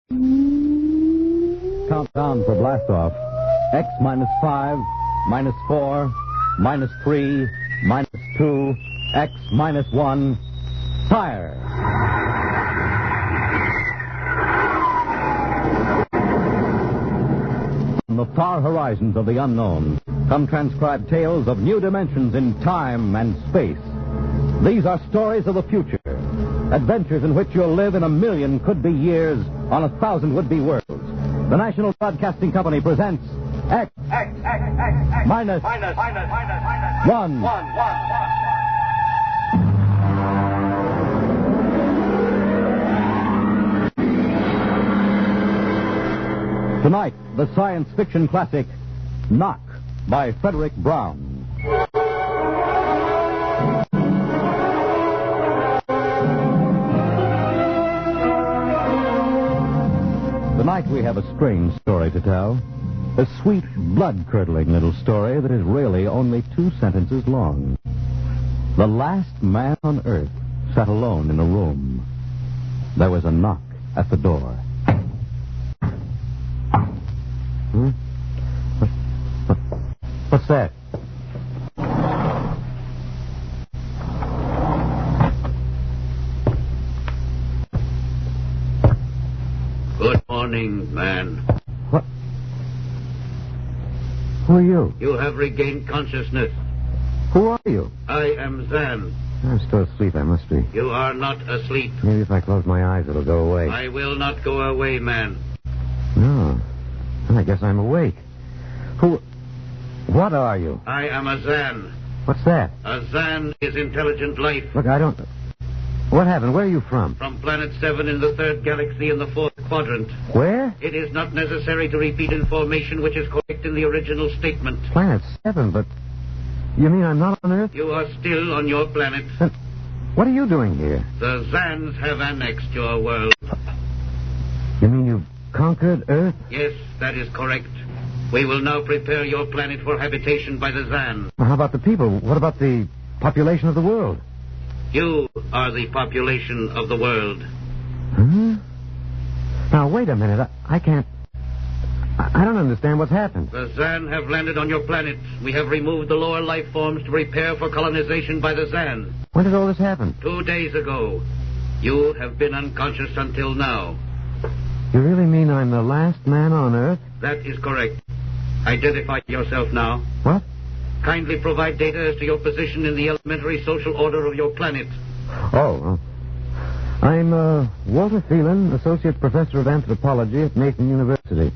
Countdown for blastoff. X minus 5, minus 4, minus 3, minus 2, X minus 1. Fire! From the far horizons of the unknown come transcribed tales of new dimensions in time and space. These are stories of the future. Adventures in which you'll live in 1,000,000 could-be years on 1,000 would-be worlds. The National Broadcasting Company presents X minus 1. Tonight, the science fiction classic, Knock, by Frederick Brown. Tonight we have a strange story to tell. A sweet, blood-curdling little story that is really only 2 sentences long. The last man on Earth sat alone in a room. There was a knock at the door. What's that? Good morning, man. What? Who are you? You have regained consciousness. Who are you? I am Zan. I'm still asleep, I must be. You are not asleep. Maybe if I close my eyes, it'll go away. I will not go away, man. No. I guess I'm awake. What are you? I am a Zan. What's that? A Zan is intelligent life. Look, I don't... What happened? Where are you from? From Planet 7 in the 3rd galaxy in the 4th quadrant. Where? It is not necessary to repeat information which is correct in the original statement. Planet 7, but... You mean I'm not on Earth? You are still on your planet. Then what are you doing here? The Zans have annexed your world. You mean you've conquered Earth? Yes, that is correct. We will now prepare your planet for habitation by the Zan. Well, how about the people? What about the population of the world? You are the population of the world. Huh? Now, wait a minute. I can't... I don't understand what's happened. The Zan have landed on your planet. We have removed the lower life forms to prepare for colonization by the Zan. When did all this happen? 2 days ago. You have been unconscious until now. You really mean I'm the last man on Earth? That is correct. Identify yourself now. What? Kindly provide data as to your position in the elementary social order of your planet. Oh, I'm Walter Phelan, Associate Professor of Anthropology at Mason University.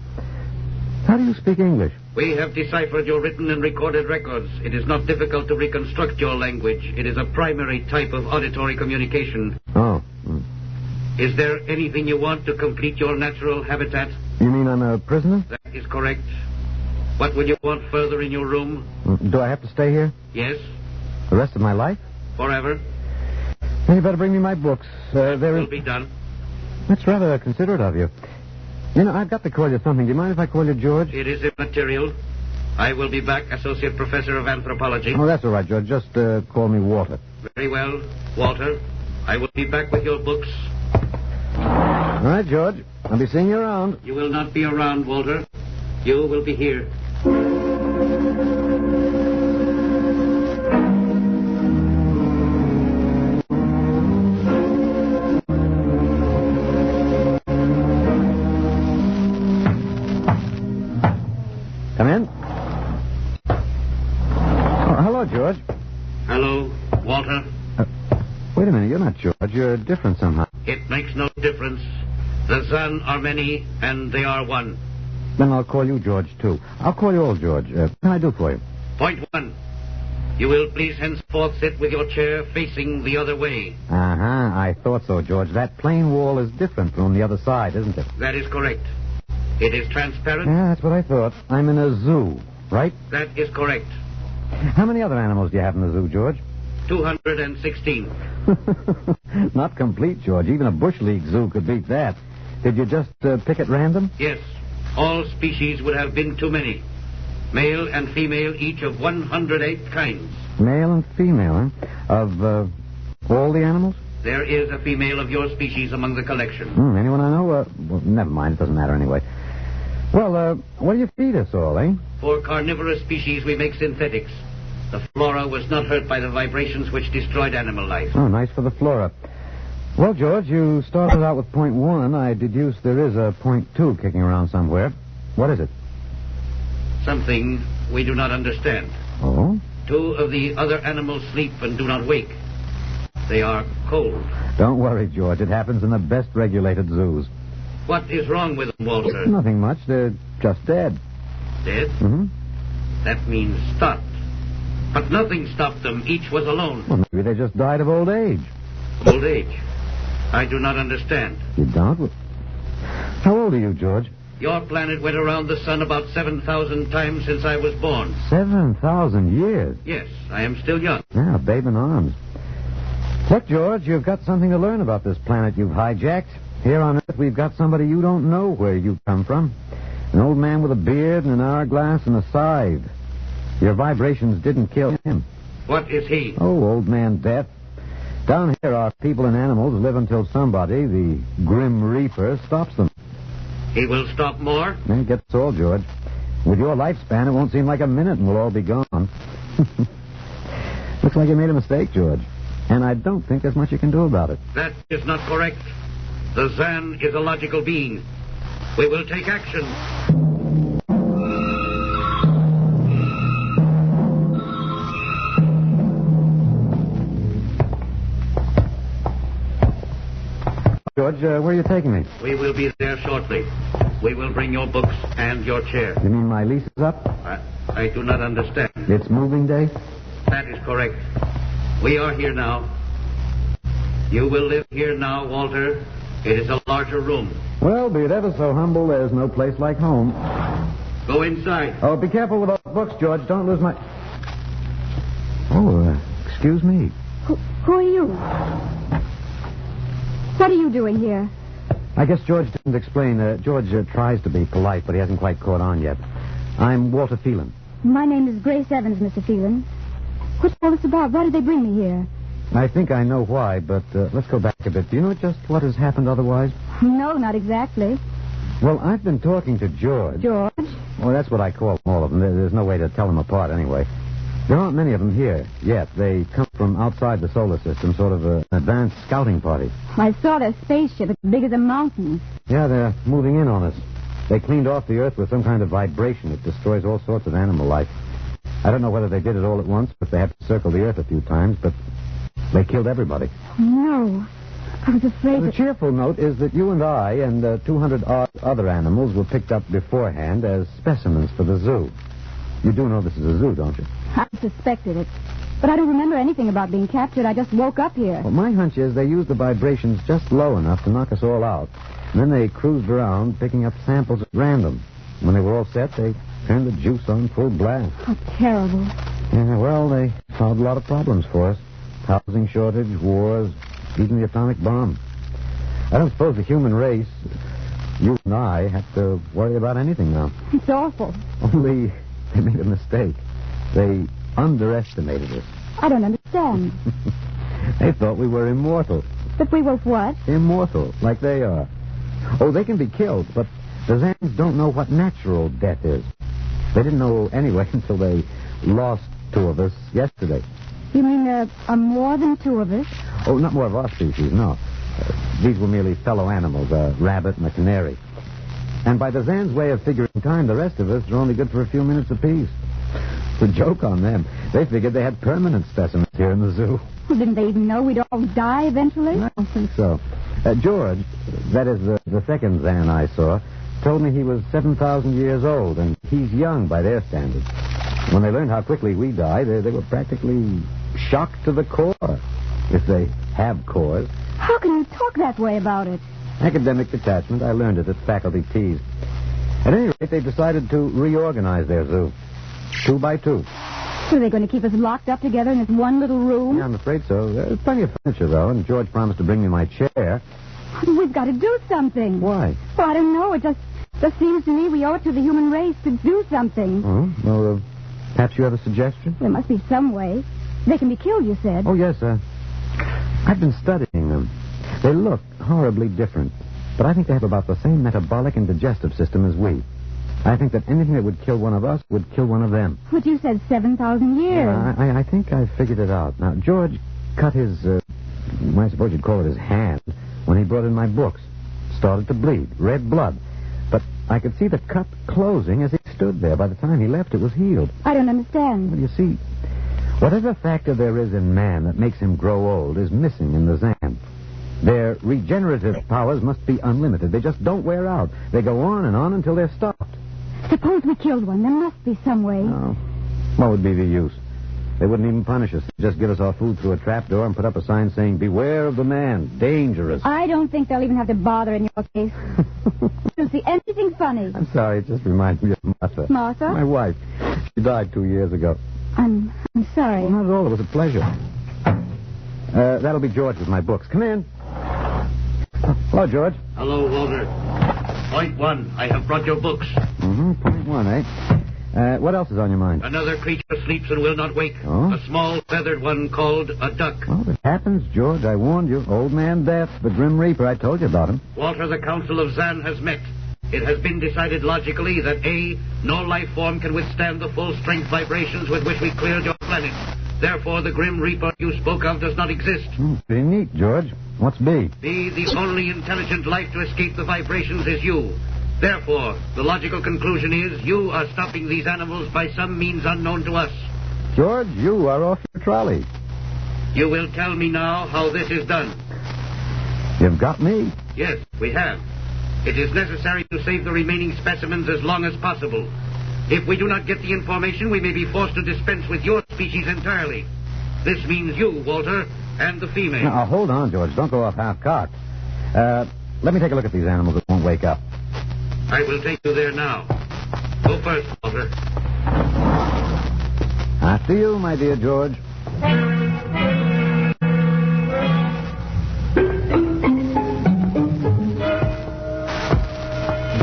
How do you speak English? We have deciphered your written and recorded records. It is not difficult to reconstruct your language. It is a primary type of auditory communication. Oh. Is there anything you want to complete your natural habitat? You mean I'm a prisoner? That is correct. What would you want further in your room? Do I have to stay here? Yes. The rest of my life? Forever. Then you better bring me my books. That will be done. That's rather considerate of you. You know, I've got to call you something. Do you mind if I call you George? It is immaterial. I will be back, Associate Professor of Anthropology. Oh, that's all right, George. Just call me Walter. Very well, Walter. I will be back with your books. All right, George. I'll be seeing you around. You will not be around, Walter. You will be here. Come in. Oh, hello, George. Hello, Walter. Wait a minute. You're not George. You're different somehow. It makes no difference. The Zan are many, and they are one. Then I'll call you George, too. I'll call you old George. What can I do for you? Point 1. You will please henceforth sit with your chair facing the other way. Uh-huh. I thought so, George. That plain wall is different from the other side, isn't it? That is correct. It is transparent. Yeah, that's what I thought. I'm in a zoo, right? That is correct. How many other animals do you have in the zoo, George? 216. Not complete, George. Even a Bush League zoo could beat that. Did you just pick at random? Yes. All species would have been too many. Male and female, each of 108 kinds. Male and female, huh? Of all the animals? There is a female of your species among the collection. Anyone I know? Well, never mind. It doesn't matter anyway. Well, what do you feed us all, eh? For carnivorous species, we make synthetics. The flora was not hurt by the vibrations which destroyed animal life. Oh, nice for the flora. Well, George, you started out with point 1. I deduce there is a point 2 kicking around somewhere. What is it? Something we do not understand. Oh? 2 of the other animals sleep and do not wake. They are cold. Don't worry, George. It happens in the best regulated zoos. What is wrong with them, Walter? Nothing much. They're just dead. Dead? Mm-hmm. That means stopped. But nothing stopped them. Each was alone. Well, maybe they just died of old age. Old age? I do not understand. You don't? How old are you, George? Your planet went around the sun about 7,000 times since I was born. 7,000 years? Yes, I am still young. Yeah, a babe in arms. Look, George, you've got something to learn about this planet you've hijacked. Here on Earth, we've got somebody you don't know where you come from. An old man with a beard and an hourglass and a scythe. Your vibrations didn't kill him. What is he? Oh, old man Death. Down here, our people and animals live until somebody, the Grim Reaper, stops them. He will stop more? It gets all, George. With your lifespan, it won't seem like a minute and we'll all be gone. Looks like you made a mistake, George. And I don't think there's much you can do about it. That is not correct. The Zan is a logical being. We will take action. George, where are you taking me? We will be there shortly. We will bring your books and your chair. You mean my lease is up? I do not understand. It's moving day? That is correct. We are here now. You will live here now, Walter. It is a larger room. Well, be it ever so humble, there's no place like home. Go inside. Oh, be careful with those books, George. Don't lose my... Oh, excuse me. Who are you? What are you doing here? I guess George didn't explain. George tries to be polite, but he hasn't quite caught on yet. I'm Walter Phelan. My name is Grace Evans, Mr. Phelan. What's all this about? Why did they bring me here? I think I know why, but let's go back a bit. Do you know just what has happened otherwise? No, not exactly. Well, I've been talking to George. George? Well, that's what I call all of them. There's no way to tell them apart anyway. There aren't many of them here yet. They come from outside the solar system, sort of an advanced scouting party. I saw their spaceship. It's big as a mountain. Yeah, they're moving in on us. They cleaned off the Earth with some kind of vibration. It destroys all sorts of animal life. I don't know whether they did it all at once, but they had to circle the Earth a few times, but they killed everybody. No. I was afraid The cheerful note is that you and I and 200-odd other animals were picked up beforehand as specimens for the zoo. You do know this is a zoo, don't you? I suspected it. But I don't remember anything about being captured. I just woke up here. Well, my hunch is they used the vibrations just low enough to knock us all out. And then they cruised around, picking up samples at random. When they were all set, they turned the juice on full blast. How terrible. Yeah, well, they solved a lot of problems for us. Housing shortage, wars, even the atomic bomb. I don't suppose the human race, you and I, have to worry about anything now. It's awful. Only they made a mistake. They underestimated us. I don't understand. They thought we were immortal. But we were what? Immortal, like they are. Oh, they can be killed, but the Zans don't know what natural death is. They didn't know anyway until they lost 2 of us yesterday. You mean there are more than 2 of us? Oh, not more of our species, no. These were merely fellow animals, a rabbit and a canary. And by the Zan's way of figuring time, the rest of us are only good for a few minutes apiece. It's a joke on them. They figured they had permanent specimens here in the zoo. Well, didn't they even know we'd all die eventually? I don't think so. George, that is the second Zan I saw, told me he was 7,000 years old, and he's young by their standards. When they learned how quickly we die, they were practically shocked to the core, if they have cores. How can you talk that way about it? Academic detachment. I learned it at faculty teas. At any rate, they decided to reorganize their zoo. 2 by 2. So they're going to keep us locked up together in this one little room? Yeah, I'm afraid so. There's plenty of furniture, though, and George promised to bring me my chair. We've got to do something. Why? Well, I don't know. It just seems to me we owe it to the human race to do something. Oh, well, perhaps you have a suggestion? There must be some way. They can be killed, you said. Oh, yes, I've been studying them. They look horribly different, but I think they have about the same metabolic and digestive system as we. I think that anything that would kill one of us would kill one of them. But you said 7,000 years. Yeah, I think I figured it out. Now, George cut his, I suppose you'd call it his hand, when he brought in my books. Started to bleed, red blood. But I could see the cut closing as he stood there. By the time he left, it was healed. I don't understand. Well, you see, whatever factor there is in man that makes him grow old is missing in the Zan. Their regenerative powers must be unlimited. They just don't wear out. They go on and on until they're stopped. Suppose we killed one. There must be some way. Oh, what would be the use? They wouldn't even punish us. They'd just give us our food through a trapdoor and put up a sign saying, "Beware of the man. Dangerous." I don't think they'll even have to bother in your case. Don't see anything funny. I'm sorry. It just reminds me of Martha. Martha? My wife. She died 2 years ago. I'm sorry. Well, not at all. It was a pleasure. That'll be George with my books. Come in. Hello, George. Hello, Walter. Point 1. I have brought your books. Point 1, eh? What else is on your mind? Another creature sleeps and will not wake. Oh? A small feathered one called a duck. Well, it happens, George. I warned you. Old Man Death, the Grim Reaper. I told you about him. Walter, the Council of Zan has met. It has been decided logically that A, no life form can withstand the full strength vibrations with which we cleared your planet. Therefore, the Grim Reaper you spoke of does not exist. Pretty neat, George. What's B? B, the only intelligent life to escape the vibrations is you. Therefore, the logical conclusion is you are stopping these animals by some means unknown to us. George, you are off your trolley. You will tell me now how this is done. You've got me. Yes, we have. It is necessary to save the remaining specimens as long as possible. If we do not get the information, we may be forced to dispense with your species entirely. This means you, Walter, and the female. Now, hold on, George. Don't go off half-cocked. Let me take a look at these animals that won't wake up. I will take you there now. Go first, Walter. After you, my dear George.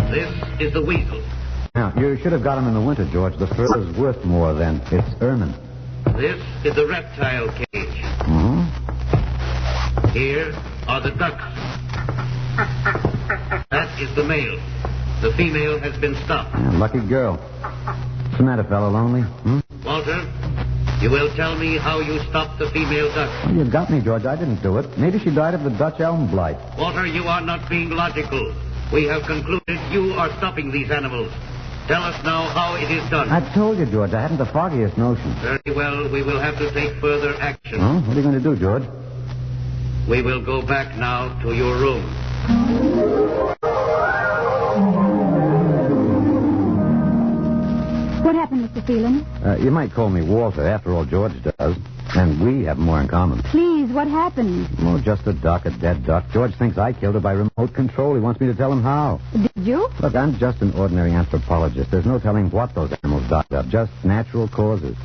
This is the weasel. Now, you should have got him in the winter, George. The fur is worth more then. It's ermine. This is the reptile cage. Here are the ducks. That is the male. The female has been stopped. Yeah, lucky girl. What's the matter, fellow? Lonely? Walter, you will tell me how you stopped the female duck. Well, you got me, George. I didn't do it. Maybe she died of the Dutch elm blight. Walter, you are not being logical. We have concluded you are stopping these animals. Tell us now how it is done. I told you, George. I hadn't the foggiest notion. Very well. We will have to take further action. Oh, what are you going to do, George? We will go back now to your room. What happened, Mr. Phelan? You might call me Walter. After all, George does. And we have more in common. Please, what happened? Oh, just a duck, a dead duck. George thinks I killed her by remote control. He wants me to tell him how. Did you? Look, I'm just an ordinary anthropologist. There's no telling what those animals died of. Just natural causes.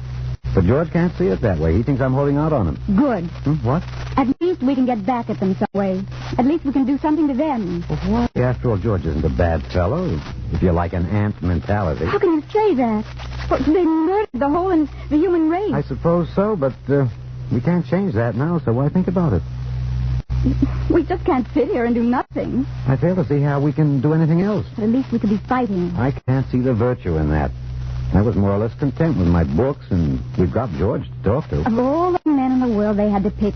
But George can't see it that way. He thinks I'm holding out on him. Good. What? At least we can get back at them some way. At least we can do something to them. Well, what? After all, George isn't a bad fellow, if you like an ant mentality. How can you say that? Well, they murdered the human race. I suppose so, but we can't change that now, so why think about it? We just can't sit here and do nothing. I fail to see how we can do anything else. But at least we could be fighting. I can't see the virtue in that. I was more or less content with my books, and we've got George to talk to. Of all the men in the world they had to pick,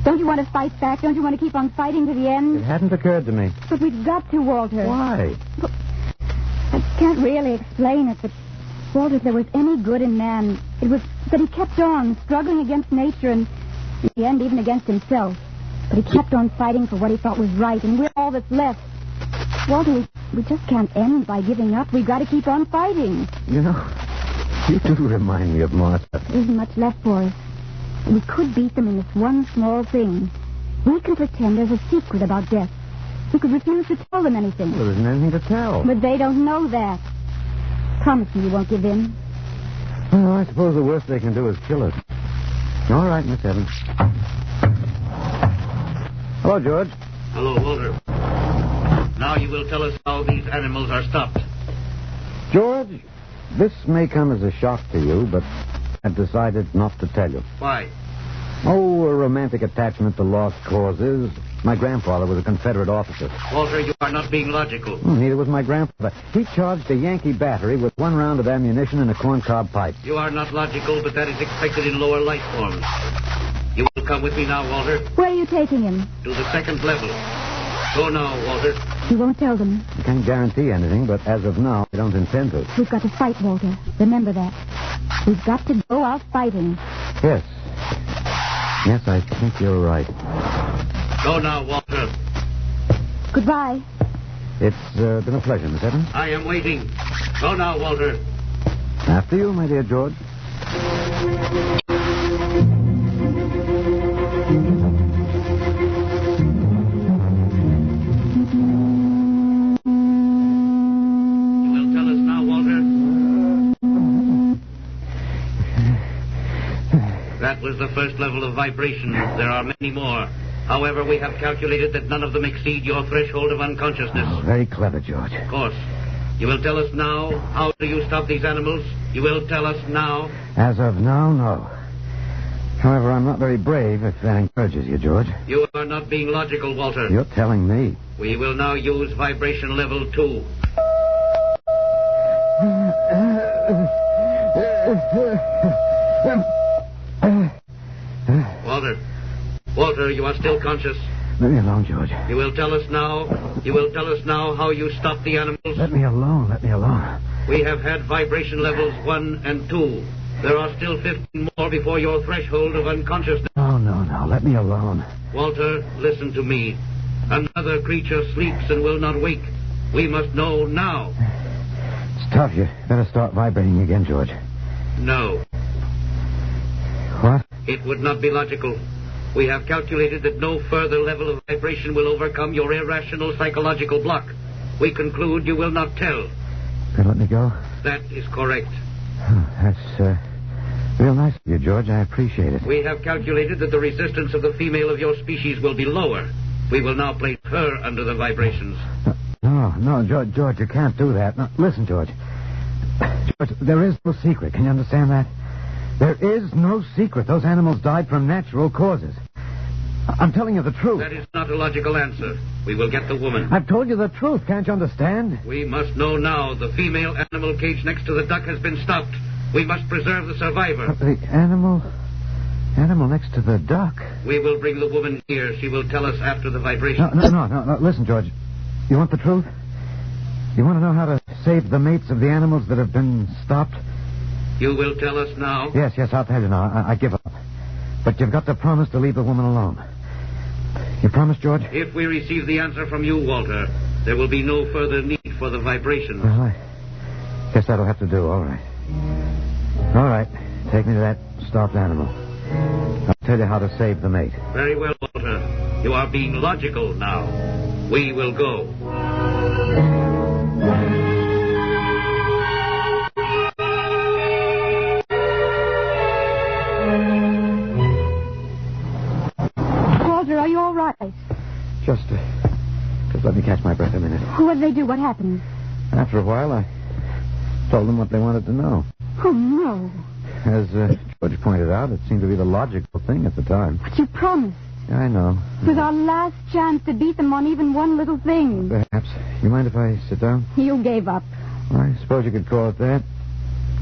don't you want to fight back? Don't you want to keep on fighting to the It end? hadn't occurred to me. But we've got to, Walter. Why? Well, I can't really explain it, but, Walter, if there was any good in man, it was that he kept on struggling against nature and, in the end, even against himself. But he kept on fighting for what he thought was right, and we're all that's left. Walter, we just can't end by giving up. We've got to keep on fighting. You know, you do remind me of Martha. There isn't much left for us. We could beat them in this one small thing. We can pretend there's a secret about death. We could refuse to tell them anything. Well, there isn't anything to tell. But they don't know that. Promise me you won't give in. Well, I suppose the worst they can do is kill us. All right, Miss Evans. Hello, George. Hello, Walter. Now you will tell us how these animals are stopped. George, this may come as a shock to you, but I've decided not to tell you. Why? Oh, a romantic attachment to lost causes. My grandfather was a Confederate officer. Walter, you are not being logical. Neither was my grandfather. He charged a Yankee battery with 1 round of ammunition and a corncob pipe. You are not logical, but that is expected in lower life forms. You will come with me now, Walter. Where are you taking him? To the 2nd level. Go now, Walter. You won't tell them. I can't guarantee anything, but as of now, I don't intend to. We've got to fight, Walter. Remember that. We've got to go out fighting. Yes. Yes, I think you're right. Go now, Walter. Goodbye. It's been a pleasure, Miss Evans. I am waiting. Go now, Walter. After you, my dear George. You will tell us now, Walter? That was the first level of vibration. There are many more. However, we have calculated that none of them exceed your threshold of unconsciousness. Oh, very clever, George. Of course. You will tell us now, how do you stop these animals? You will tell us now? As of now, no. However, I'm not very brave, if that encourages you, George. You are not being logical, Walter. You're telling me. We will now use vibration level 2. Walter, you are still conscious. Let me alone, George. You will tell us now. You will tell us now how you stop the animals. Let me alone. Let me alone. We have had vibration levels 1 and 2. There are still 15 more before your threshold of unconsciousness. No. Let me alone. Walter, listen to me. Another creature sleeps and will not wake. We must know now. It's tough. You better start vibrating again, George. No. What? It would not be logical. We have calculated that no further level of vibration will overcome your irrational psychological block. We conclude you will not tell. Gonna let me go? That is correct. Oh, that's real nice of you, George. I appreciate it. We have calculated that the resistance of the female of your species will be lower. We will now place her under the vibrations. No, George, you can't do that. No, listen, George. George, there is no secret. Can you understand that? There is no secret. Those animals died from natural causes. I'm telling you the truth. That is not a logical answer. We will get the woman. I've told you the truth. Can't you understand? We must know now. The female animal cage next to the duck has been stopped. We must preserve the survivor. The animal next to the duck? We will bring the woman here. She will tell us after the vibration. No. Listen, George. You want the truth? You want to know how to save the mates of the animals that have been stopped? You will tell us now? Yes, I'll tell you now. I give up. But you've got to promise to leave the woman alone. You promise, George? If we receive the answer from you, Walter, there will be no further need for the vibrations. Well, I guess that'll have to do. All right. All right. Take me to that stopped animal. I'll tell you how to save the mate. Very well, Walter. You are being logical now. We will go. Walter, are you all right? Just let me catch my breath a minute. What did they do? What happened? After a while, I told them what they wanted to know. Oh, no. As George pointed out, it seemed to be the logical thing at the time. But you promised. I know. It was our last chance to beat them on even one little thing. Perhaps. You mind if I sit down? You gave up. Well, I suppose you could call it that.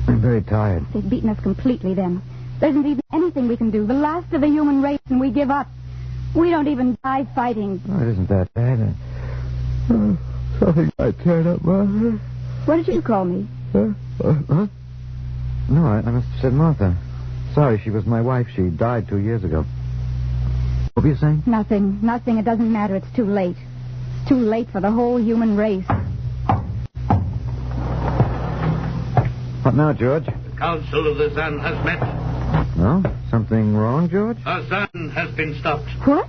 I'm very tired. They've beaten us completely then. There isn't even anything we can do. The last of the human race, and we give up. We don't even die fighting. Oh, it isn't that bad. Something might turn up, Martha. What did you call me? Huh? No, I must have said Martha. Sorry, she was my wife. She died 2 years ago. What were you saying? Nothing. It doesn't matter. It's too late. It's too late for the whole human race. What now, George? The Council of the Zan has met. No? Something wrong, George? A Zan has been stopped. What?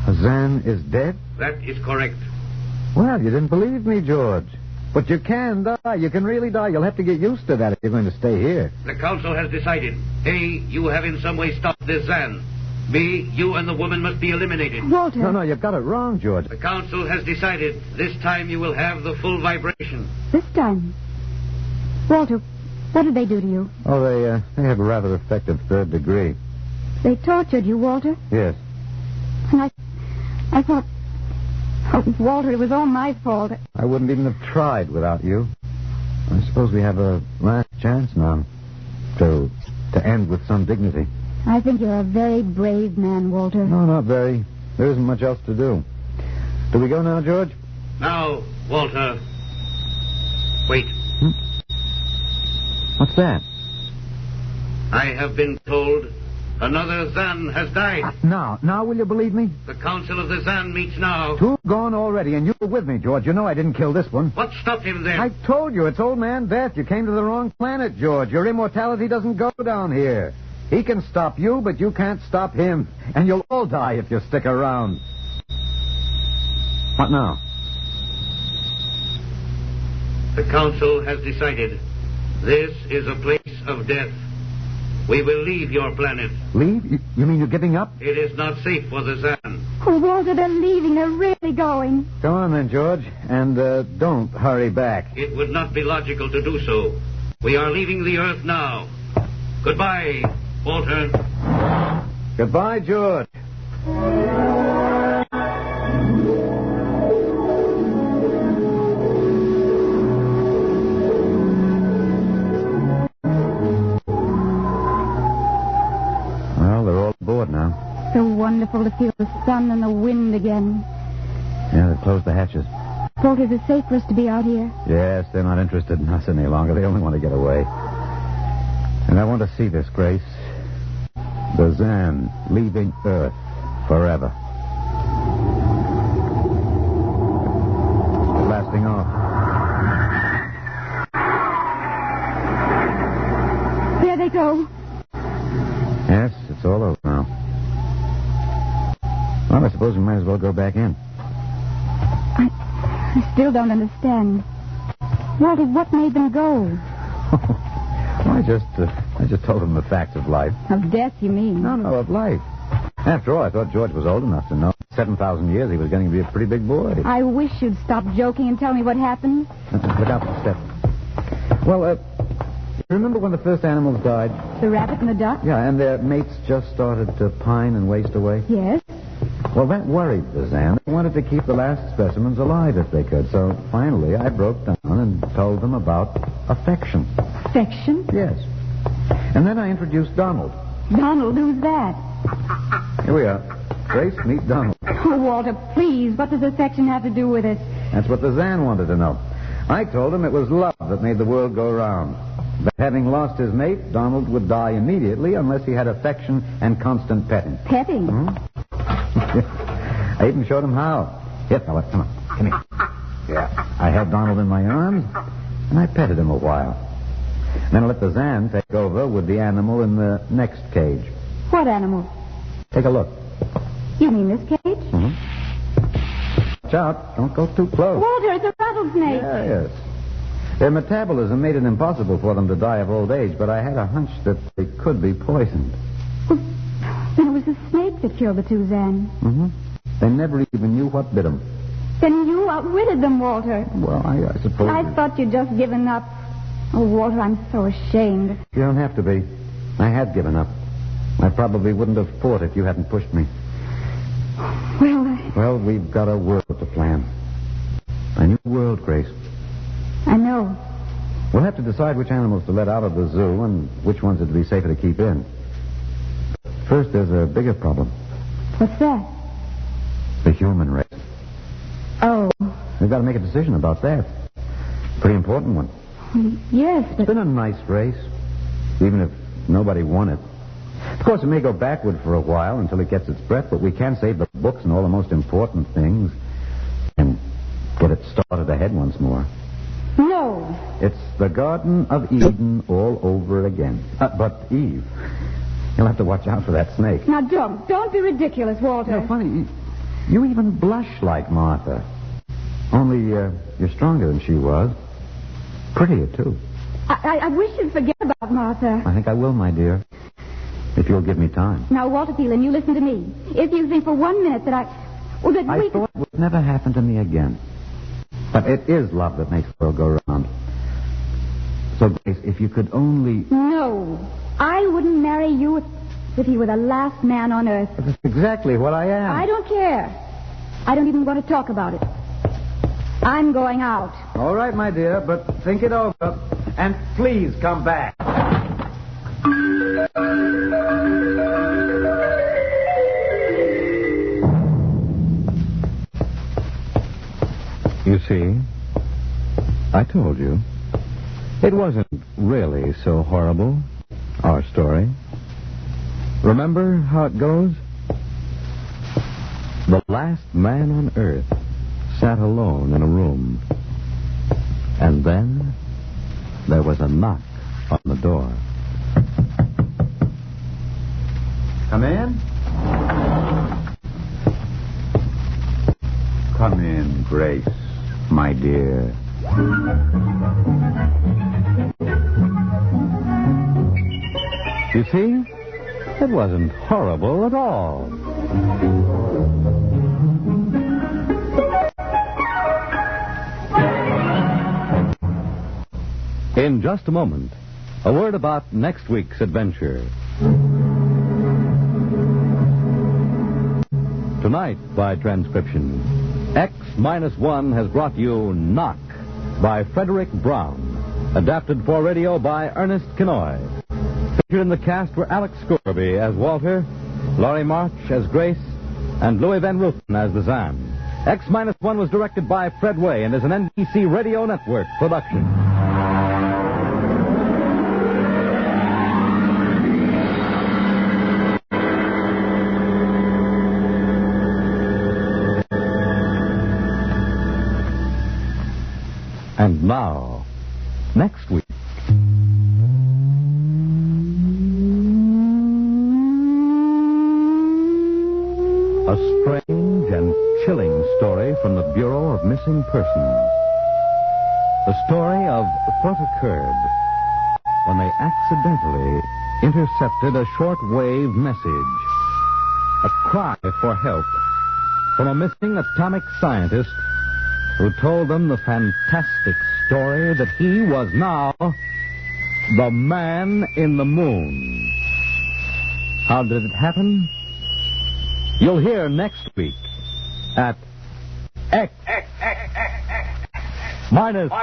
Zan is dead? That is correct. Well, you didn't believe me, George. But you can die. You can really die. You'll have to get used to that if you're going to stay here. The Council has decided. A, you have in some way stopped this Zan. B, you and the woman must be eliminated. Walter. No, you've got it wrong, George. The Council has decided. This time you will have the full vibration. This time. Walter, what did they do to you? Oh, they have a rather effective 3rd degree. They tortured you, Walter? Yes. And I thought... Oh, Walter, it was all my fault. I wouldn't even have tried without you. I suppose we have a last chance now to end with some dignity. I think you're a very brave man, Walter. No, not very. There isn't much else to do. Do we go now, George? Now, Walter. Wait. What's that? I have been told another Zan has died. Now, will you believe me? The Council of the Zan meets now. 2 gone already, and you were with me, George. You know I didn't kill this one. What stopped him then? I told you, it's Old Man Death. You came to the wrong planet, George. Your immortality doesn't go down here. He can stop you, but you can't stop him. And you'll all die if you stick around. What now? The Council has decided this is a place of death. We will leave your planet. Leave? You mean you're giving up? It is not safe for the Zan. Oh, Walter, they're leaving. They're really going. Go on then, George. And don't hurry back. It would not be logical to do so. We are leaving the Earth now. Goodbye, Walter. Goodbye, George. Well, they're all aboard now. So wonderful to feel the sun and the wind again. Yeah, they've closed the hatches. Walter, is it safe for us to be out here? Yes, they're not interested in us any longer. They only want to get away. And I want to see this, Grace. The Zan leaving Earth forever. They're blasting off. There they go. Yes, it's all over now. Well, I suppose we might as well go back in. I still don't understand. Walter, what made them go? Well, I just told them the facts of life. Of death, you mean? No, of life. After all, I thought George was old enough to know 7,000 years he was getting to be a pretty big boy. I wish you'd stop joking and tell me what happened. Look out for the step. Well, remember when the first animals died? The rabbit and the duck? Yeah, and their mates just started to pine and waste away? Yes. Well, that worried the Zan. They wanted to keep the last specimens alive if they could. So finally, I broke down and told them about affection. Affection? Yes. And then I introduced Donald. Donald, who's that? Here we are. Grace, meet Donald. Oh, Walter, please. What does affection have to do with it? That's what the Zan wanted to know. I told him it was love that made the world go round. That having lost his mate, Donald would die immediately unless he had affection and constant petting. Petting? Hmm? I even showed him how. Here, fella, come on. Come here. Yeah. I had Donald in my arms, and I petted him a while. Then I let the Zan take over with the animal in the next cage. What animal? Take a look. You mean this cage? Mm-hmm. Watch out. Don't go too close. Walter, it's a rattlesnake. Yes. Their metabolism made it impossible for them to die of old age, but I had a hunch that they could be poisoned. Well, then it was the snake that killed the two Zan. Mm-hmm. They never even knew what bit them. Then you outwitted them, Walter. Well, I suppose... I thought you'd just given up. Oh, Walter, I'm so ashamed. You don't have to be. I had given up. I probably wouldn't have fought if you hadn't pushed me. Well, we've got a world to plan. A new world, Grace. I know. We'll have to decide which animals to let out of the zoo and which ones it'd be safer to keep in. First, there's a bigger problem. What's that? The human race. Oh. We've got to make a decision about that. Pretty important one. Yes, but... It's been a nice race, even if nobody won it. Of course, it may go backward for a while until it gets its breath, but we can save the books and all the most important things and get it started ahead once more. No. It's the Garden of Eden all over again. But Eve, you'll have to watch out for that snake. Now, don't be ridiculous, Walter. You know, funny, you even blush like Martha. Only you're stronger than she was. Prettier, too. I wish you'd forget about Martha. I think I will, my dear. If you'll give me time. Now, Walter Phelan, you listen to me. If you think for 1 minute that I thought it would never happen to me again. But it is love that makes the world go round. So, Grace, if you could only... No. I wouldn't marry you if you were the last man on earth. That's exactly what I am. I don't care. I don't even want to talk about it. I'm going out. All right, my dear, but think it over. And please come back. You see, I told you. It wasn't really so horrible, our story. Remember how it goes? The last man on Earth sat alone in a room. And then there was a knock on the door. Come in. Come in, Grace, my dear. You see, it wasn't horrible at all. In just a moment, a word about next week's adventure. Tonight, by transcription, X-1 has brought you Knock by Frederick Brown, adapted for radio by Ernest Kinoy. Featured in the cast were Alex Scorby as Walter, Laurie March as Grace, and Louis Van Rooten as the Zan. X-1 was directed by Fred Way and is an NBC Radio Network production. And now, next week. A strange and chilling story from the Bureau of Missing Persons. The story of what occurred when they accidentally intercepted a short-wave message. A cry for help from a missing atomic scientist who told them the fantastic story that he was now the man in the moon. How did it happen? You'll hear next week at X minus 1.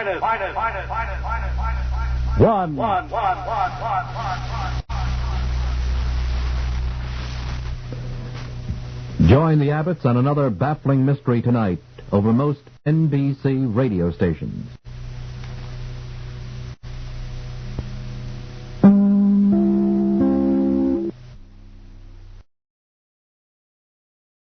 Join the Abbotts on another baffling mystery tonight over most NBC radio stations.